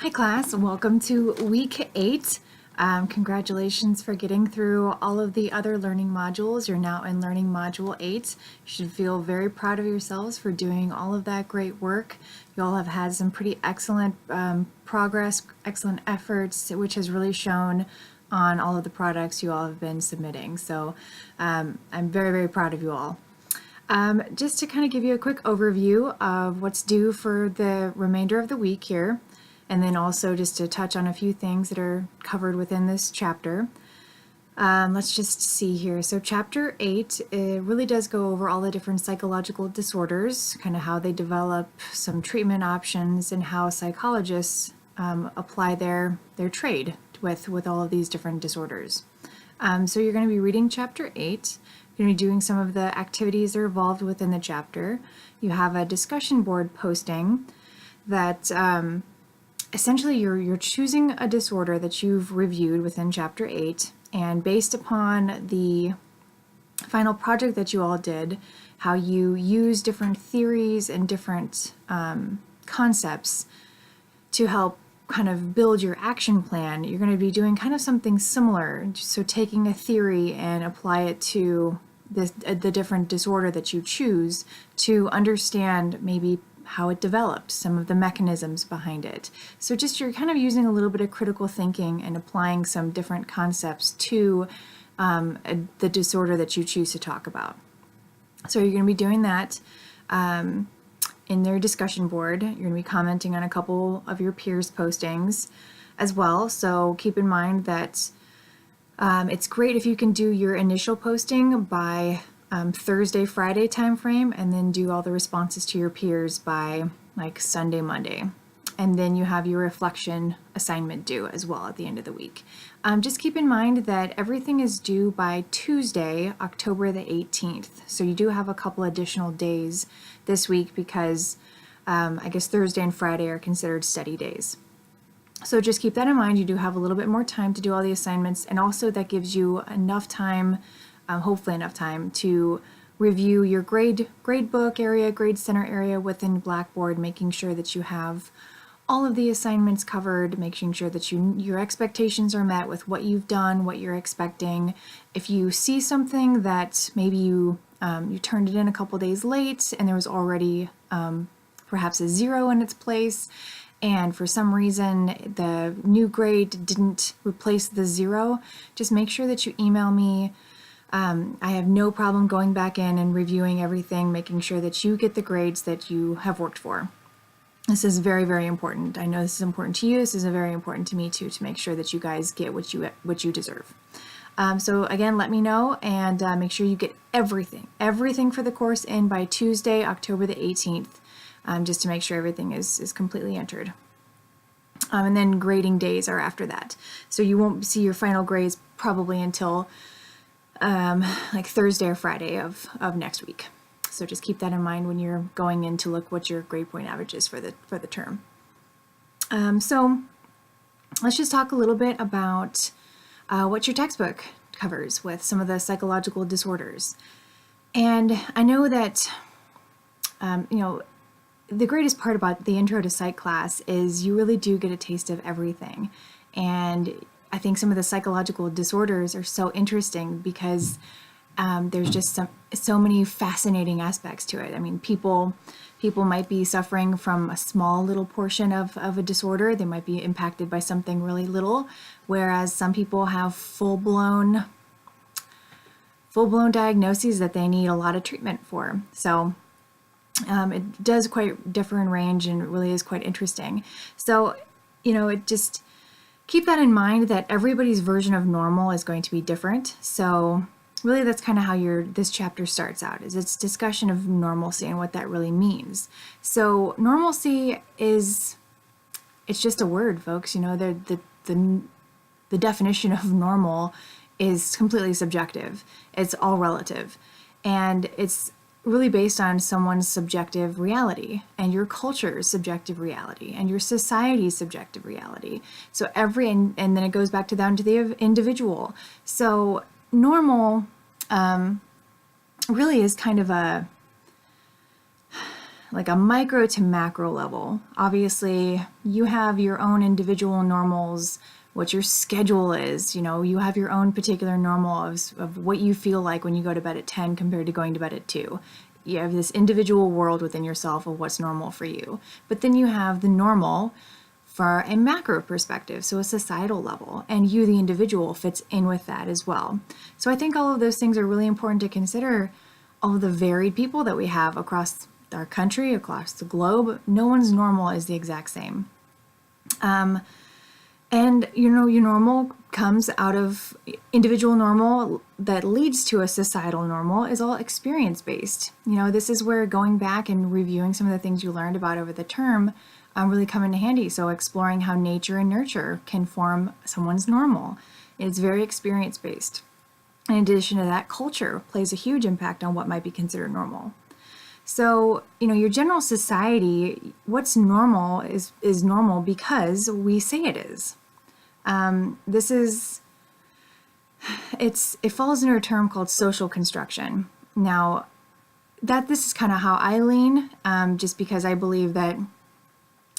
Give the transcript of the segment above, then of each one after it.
Hi class, welcome to week 8. Congratulations for getting through all of the other learning modules. You're now in learning module 8. You should feel very proud of yourselves for doing all of that great work. You all have had some pretty excellent progress, excellent efforts, which has really shown on all of the products you all have been submitting. So I'm very, very proud of you all. Just to kind of give you a quick overview of what's due for the remainder of the week here, and then also just to touch on a few things that are covered within this chapter. Let's just see here. So chapter 8, it really does go over all the different psychological disorders, kind of how they develop, some treatment options, and how psychologists apply their trade with all of these different disorders. So you're going to be reading chapter 8. You're going to be doing some of the activities that are involved within the chapter. You have a discussion board posting that essentially you're choosing a disorder that you've reviewed within chapter 8, and based upon the final project that you all did, how you use different theories and different concepts to help kind of build your action plan, you're going to be doing kind of something similar. So taking a theory and apply it to the different disorder that you choose to understand maybe how it developed, some of the mechanisms behind it. So just you're kind of using a little bit of critical thinking and applying some different concepts to the disorder that you choose to talk about. So you're going to be doing that in their discussion board. You're going to be commenting on a couple of your peers' postings as well. So keep in mind that it's great if you can do your initial posting by Thursday, Friday timeframe, and then do all the responses to your peers by like Sunday, Monday. And then you have your reflection assignment due as well at the end of the week. Just keep in mind that everything is due by Tuesday, October the 18th. So you do have a couple additional days this week because I guess Thursday and Friday are considered study days. So just keep that in mind. You do have a little bit more time to do all the assignments, and also that gives you enough time, hopefully enough time, to review your grade book area, grade center area within Blackboard, making sure that you have all of the assignments covered, making sure that your expectations are met with what you've done, what you're expecting. If you see something that maybe you turned it in a couple days late and there was already perhaps a 0 in its place, and for some reason the new grade didn't replace the 0, just make sure that you email me. I have no problem going back in and reviewing everything, making sure that you get the grades that you have worked for. This is very, very important. I know this is important to you. This is very important to me too, to make sure that you guys get what you deserve. So again, let me know, and make sure you get everything for the course in by Tuesday, October the 18th, just to make sure everything is completely entered. And then grading days are after that. So you won't see your final grades probably until like Thursday or Friday of next week. So just keep that in mind when you're going in to look what your grade point average is for the term. So let's just talk a little bit about what your textbook covers with some of the psychological disorders. And I know that the greatest part about the Intro to Psych class is you really do get a taste of everything. And I think some of the psychological disorders are so interesting because there's just so many fascinating aspects to it. I mean, people might be suffering from a small little portion of a disorder. They might be impacted by something really little, whereas some people have full-blown diagnoses that they need a lot of treatment for. So it does quite differ in range, and it really is quite interesting. So, it just keep that in mind that everybody's version of normal is going to be different. So really that's kind of how this chapter starts out, is its discussion of normalcy and what that really means. So normalcy it's just a word, folks. The definition of normal is completely subjective. It's all relative. And it's really based on someone's subjective reality, and your culture's subjective reality, and your society's subjective reality. So and then it goes back down to the individual. So normal really is kind of like a micro to macro level. Obviously, you have your own individual normals, what your schedule is. You have your own particular normal of what you feel like when you go to bed at 10 compared to going to bed at 2. You have this individual world within yourself of what's normal for you. But then you have the normal for a macro perspective, so a societal level, and you, the individual, fits in with that as well. So I think all of those things are really important to consider. All of the varied people that we have across our country, across the globe, no one's normal is the exact same. And your normal comes out of individual normal that leads to a societal normal is all experience based. This is where going back and reviewing some of the things you learned about over the term really come into handy. So exploring how nature and nurture can form someone's normal. It's very experience based. In addition to that, culture plays a huge impact on what might be considered normal. So, your general society, what's normal is normal because we say it is. It falls under a term called social construction. Now, this is kind of how I lean, just because I believe that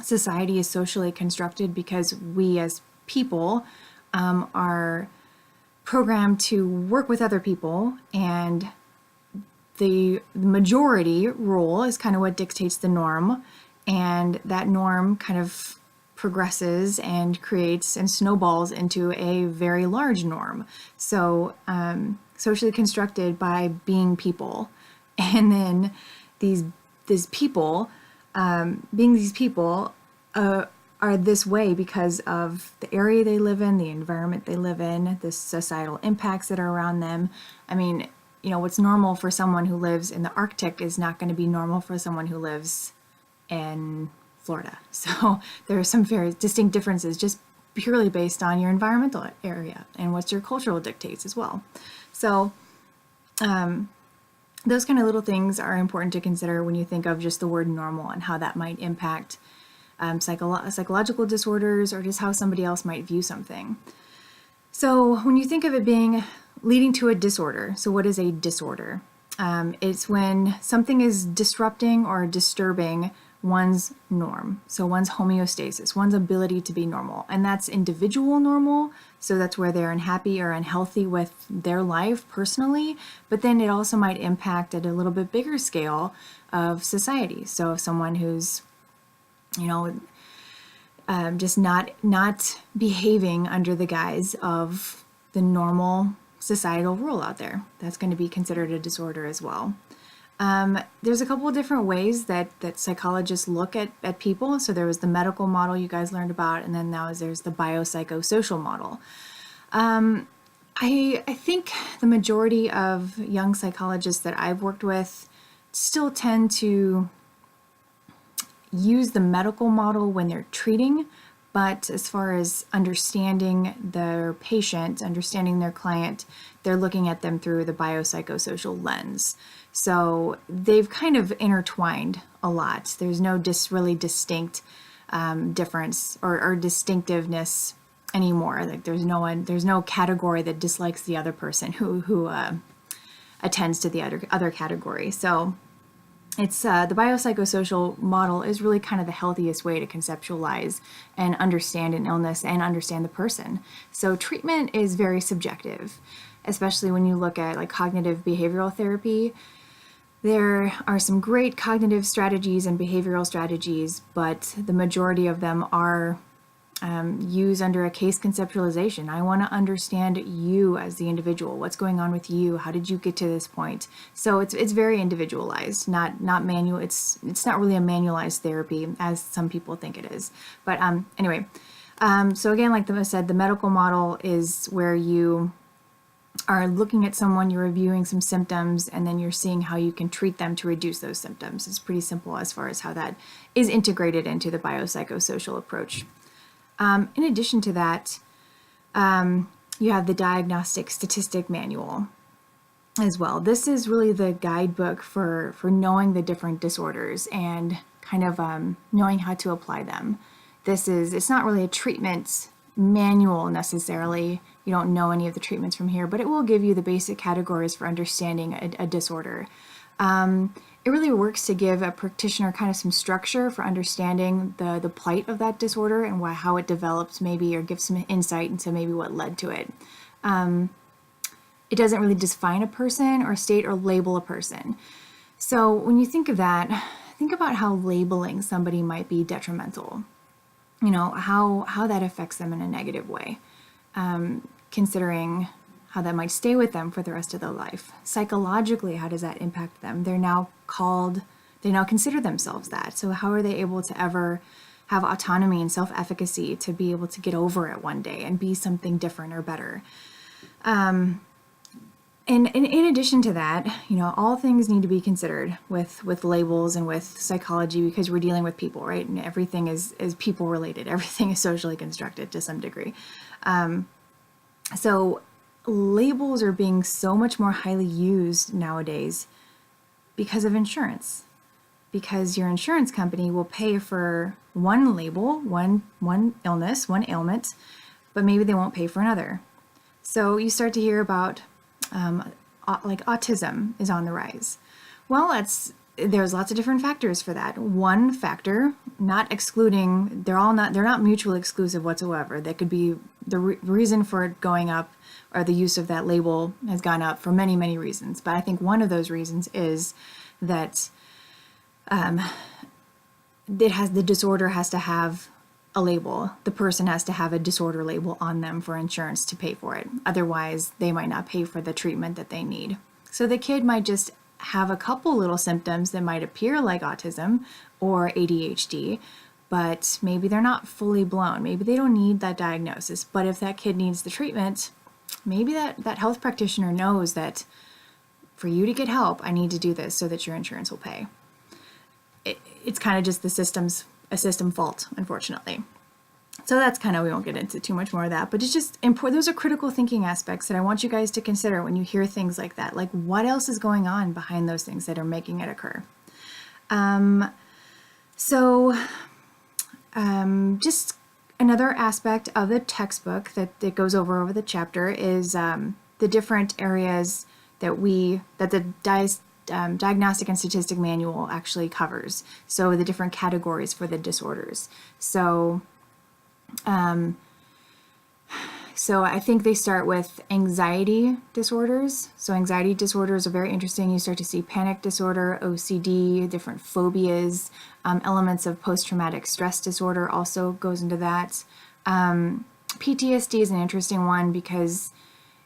society is socially constructed because we as people are programmed to work with other people, and the majority rule is kind of what dictates the norm, and that norm kind of progresses and creates and snowballs into a very large norm. So socially constructed by being people, and then these people being these people are this way because of the area they live in, the environment they live in, the societal impacts that are around them. I mean, what's normal for someone who lives in the Arctic is not going to be normal for someone who lives in Florida. So there are some very distinct differences just purely based on your environmental area and what your cultural dictates as well. So those kind of little things are important to consider when you think of just the word normal and how that might impact psychological disorders or just how somebody else might view something. So when you think of it leading to a disorder, so what is a disorder? It's when something is disrupting or disturbing one's norm, so one's homeostasis, one's ability to be normal. And that's individual normal, so that's where they're unhappy or unhealthy with their life personally, but then it also might impact at a little bit bigger scale of society. So if someone who's just not behaving under the guise of the normal societal rule out there, that's going to be considered a disorder as well. There's a couple of different ways that psychologists look at people. So there was the medical model you guys learned about, and then there's the biopsychosocial model. I think the majority of young psychologists that I've worked with still tend to use the medical model when they're treating, but as far as understanding their patient, understanding their client, they're looking at them through the biopsychosocial lens. So they've kind of intertwined a lot. There's no really distinct difference or distinctiveness anymore. Like there's no category that dislikes the other person who attends to the other category. So it's the biopsychosocial model is really kind of the healthiest way to conceptualize and understand an illness and understand the person. So treatment is very subjective, especially when you look at like cognitive behavioral therapy. There are some great cognitive strategies and behavioral strategies, but the majority of them are used under a case conceptualization. I want to understand you as the individual. What's going on with you? How did you get to this point? So it's very individualized, not manual. It's not really a manualized therapy as some people think it is. But anyway, so again, like I said, the medical model is where you are looking at someone, you're reviewing some symptoms, and then you're seeing how you can treat them to reduce those symptoms. It's pretty simple as far as how that is integrated into the biopsychosocial approach. In addition to that, you have the Diagnostic Statistic Manual as well. This is really the guidebook for knowing the different disorders and kind of knowing how to apply them. It's not really a treatment manual necessarily. You don't know any of the treatments from here, but it will give you the basic categories for understanding a disorder. it really works to give a practitioner kind of some structure for understanding the plight of that disorder and how it developed maybe, or give some insight into maybe what led to it. It doesn't really define a person or state or label a person. So when you think of that, think about how labeling somebody might be detrimental. You know, how that affects them in a negative way. Considering how that might stay with them for the rest of their life. Psychologically, how does that impact them? They now consider themselves that. So how are they able to ever have autonomy and self-efficacy to be able to get over it one day and be something different or better? And in addition to that, you know, all things need to be considered with labels and with psychology, because we're dealing with people, right? And everything is people related. Everything is socially constructed to some degree. So labels are being so much more highly used nowadays because of insurance. Because your insurance company will pay for one label, one illness, one ailment, but maybe they won't pay for another. So you start to hear about like autism is on the rise. Well, there's lots of different factors for that. One factor, not excluding, they're not mutually exclusive whatsoever. That could be the reason for it going up, or the use of that label has gone up for many, many reasons. But I think one of those reasons is that the disorder has to have a label. The person has to have a disorder label on them for insurance to pay for it. Otherwise, they might not pay for the treatment that they need. So the kid might just have a couple little symptoms that might appear like autism or ADHD, but maybe they're not fully blown. Maybe they don't need that diagnosis. But if that kid needs the treatment, maybe that health practitioner knows that for you to get help, I need to do this so that your insurance will pay. It's kind of just a system fault, unfortunately. So that's kind of, we won't get into too much more of that, but it's just important. Those are critical thinking aspects that I want you guys to consider when you hear things like that. Like, what else is going on behind those things that are making it occur? Just another aspect of the textbook that goes over the chapter is the different areas that the Diagnostic and Statistic Manual actually covers. So the different categories for the disorders. So I think they start with anxiety disorders. So anxiety disorders are very interesting. You start to see panic disorder, OCD, different phobias, elements of post-traumatic stress disorder also goes into that. PTSD is an interesting one because,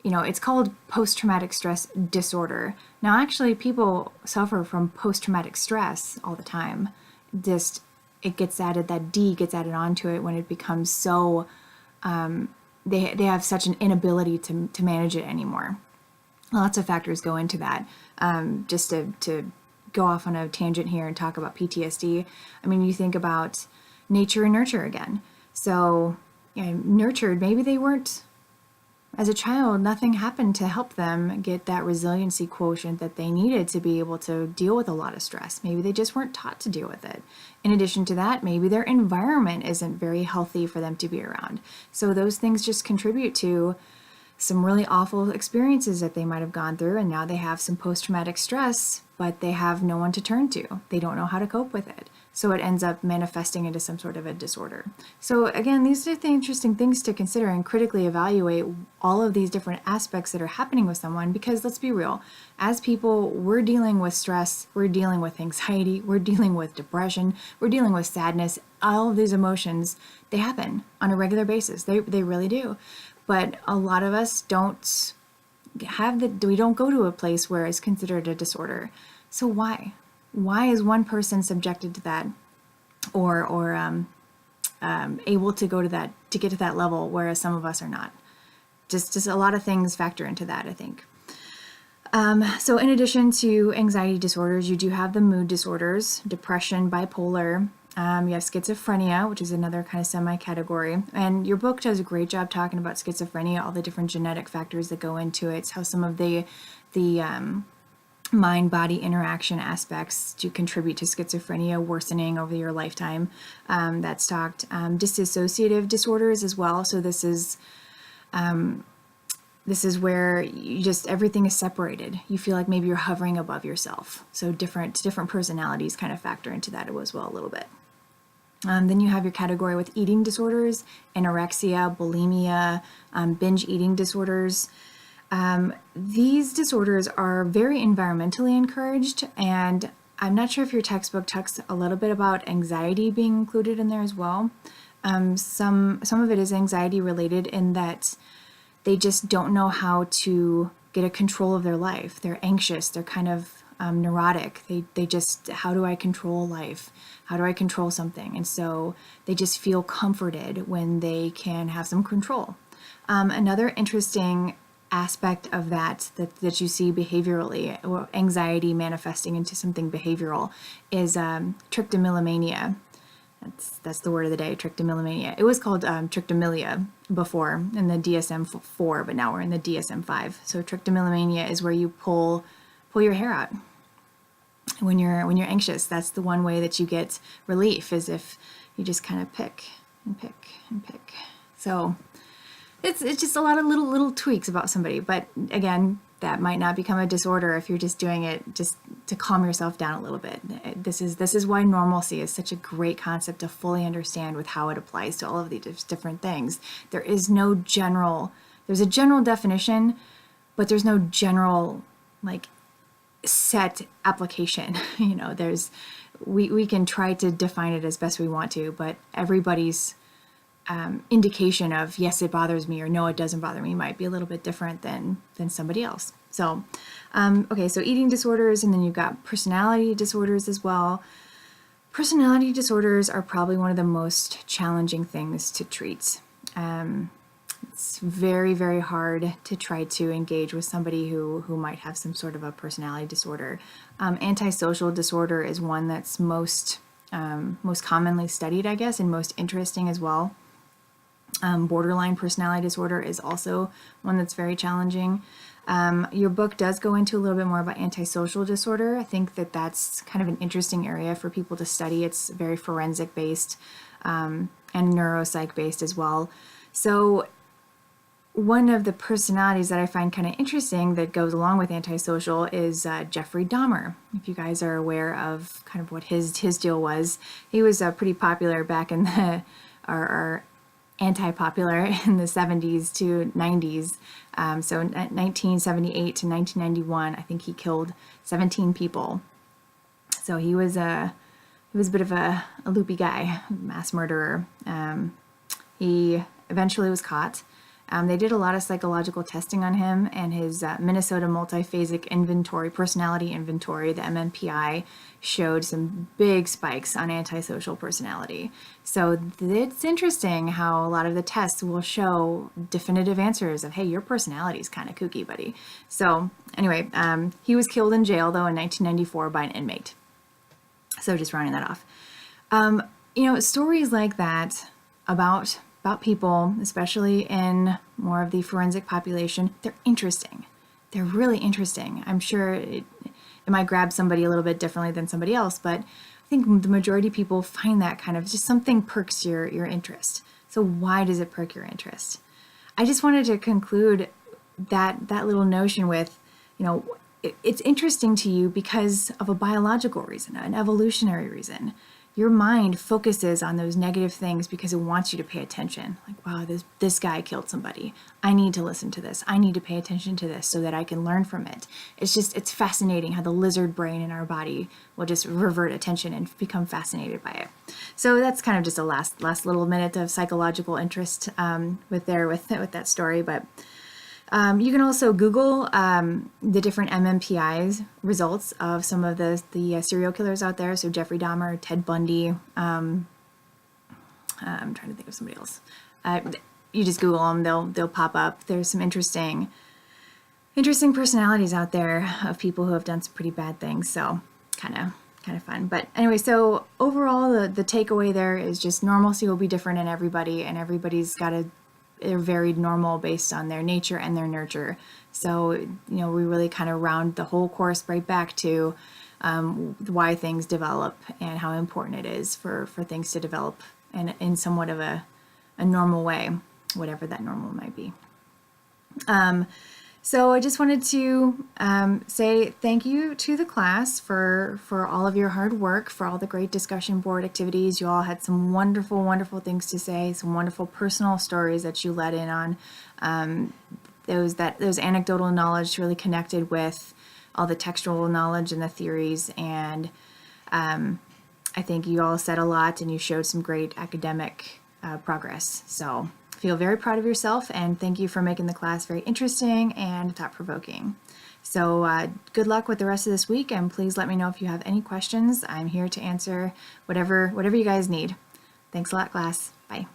you know, it's called post-traumatic stress disorder. Now, actually, people suffer from post-traumatic stress all the time. Just, it gets added, that D gets added onto it when it becomes so, they have such an inability to manage it anymore. Lots of factors go into that. Just to go off on a tangent here and talk about PTSD, I mean, you think about nature and nurture again. So, you know, nurtured, maybe they weren't, as a child, nothing happened to help them get that resiliency quotient that they needed to be able to deal with a lot of stress. Maybe they just weren't taught to deal with it. In addition to that, maybe their environment isn't very healthy for them to be around. So those things just contribute to some really awful experiences that they might have gone through, and now they have some post-traumatic stress, but they have no one to turn to. They don't know how to cope with it. So it ends up manifesting into some sort of a disorder. So again, these are the interesting things to consider and critically evaluate all of these different aspects that are happening with someone, because let's be real, as people, we're dealing with stress, we're dealing with anxiety, we're dealing with depression, we're dealing with sadness. All of these emotions, they happen on a regular basis. They really do. But a lot of us don't we don't go to a place where it's considered a disorder. So why? Why is one person subjected to that, or able to go to that, to get to that level, whereas some of us are not? Just a lot of things factor into that, I think. So in addition to anxiety disorders, you do have the mood disorders, depression, bipolar. You have schizophrenia, which is another kind of semi-category. And your book does a great job talking about schizophrenia, all the different genetic factors that go into it, how some of the mind-body interaction aspects do contribute to schizophrenia worsening over your lifetime. That's talked. Dissociative disorders as well. So this is this is where you just, everything is separated. You feel like maybe you're hovering above yourself. So different personalities kind of factor into that as well a little bit. Then you have your category with eating disorders, anorexia, bulimia, binge eating disorders. These disorders are very environmentally encouraged, and I'm not sure if your textbook talks a little bit about anxiety being included in there as well. Some of it is anxiety related in that they just don't know how to get a control of their life. They're anxious. They're kind of neurotic. They just, how do I control life? How do I control something? And so they just feel comforted when they can have some control. Another interesting aspect of that you see behaviorally, or anxiety manifesting into something behavioral, is trichotillomania. That's the word of the day, trichotillomania. It was called trichotillomania before in the DSM-4, but now we're in the DSM-5. So trichotillomania is where you pull your hair out when you're anxious. That's the one way that you get relief, is if you just kind of pick and pick and pick. So it's just a lot of little tweaks about somebody. But again, that might not become a disorder if you're just doing it just to calm yourself down a little bit. This is why normalcy is such a great concept to fully understand with how it applies to all of these different things. There's a general definition, but there's no general like set application. We can try to define it as best we want to, but everybody's indication of yes, it bothers me, or no, it doesn't bother me, might be a little bit different than somebody else. So, okay, so eating disorders, and then you've got personality disorders as well. Personality disorders are probably one of the most challenging things to treat. It's very, very hard to try to engage with somebody who might have some sort of a personality disorder. Antisocial disorder is one that's most commonly studied, I guess, and most interesting as well. Borderline personality disorder is also one that's very challenging. Your book does go into a little bit more about antisocial disorder. I think that's kind of an interesting area for people to study. It's very forensic based and neuropsych based as well. So one of the personalities that I find kind of interesting that goes along with antisocial is Jeffrey Dahmer. If you guys are aware of kind of what his deal was, he was pretty popular back in our anti-popular in the 70s to 90s. So 1978 to 1991, I think he killed 17 people. So he was a bit of a loopy guy, mass murderer. He eventually was caught. They did a lot of psychological testing on him, and his Minnesota Multiphasic Inventory, Personality Inventory, the MMPI, showed some big spikes on antisocial personality. So it's interesting how a lot of the tests will show definitive answers of, hey, your personality is kind of kooky, buddy. So anyway, he was killed in jail, though, in 1994 by an inmate. So just rounding that off. Stories like that about people, especially in more of the forensic population, they're interesting. They're really interesting. I'm sure it might grab somebody a little bit differently than somebody else, but I think the majority of people find that kind of just something perks your interest. So why does it perk your interest? I just wanted to conclude that little notion with, it's interesting to you because of a biological reason, an evolutionary reason. Your mind focuses on those negative things because it wants you to pay attention. Like, wow, this guy killed somebody. I need to listen to this. I need to pay attention to this so that I can learn from it. It's fascinating how the lizard brain in our body will just revert attention and become fascinated by it. So that's kind of just a last little minute of psychological interest with that story. But you can also Google the different MMPI's results of some of the serial killers out there. So Jeffrey Dahmer, Ted Bundy. I'm trying to think of somebody else. You just Google them; they'll pop up. There's some interesting personalities out there of people who have done some pretty bad things. So kind of fun. But anyway, so overall, the takeaway there is just normalcy will be different in everybody, and everybody's they're very normal based on their nature and their nurture. So, we really kind of round the whole course right back to why things develop and how important it is for things to develop in somewhat of a normal way, whatever that normal might be. So I just wanted to say thank you to the class for all of your hard work, for all the great discussion board activities. You all had some wonderful, wonderful things to say, some wonderful personal stories that you let in on. Those anecdotal knowledge really connected with all the textual knowledge and the theories, and I think you all said a lot and you showed some great academic progress. So feel very proud of yourself, and thank you for making the class very interesting and thought-provoking. So good luck with the rest of this week, and please let me know if you have any questions. I'm here to answer whatever you guys need. Thanks a lot, class. Bye.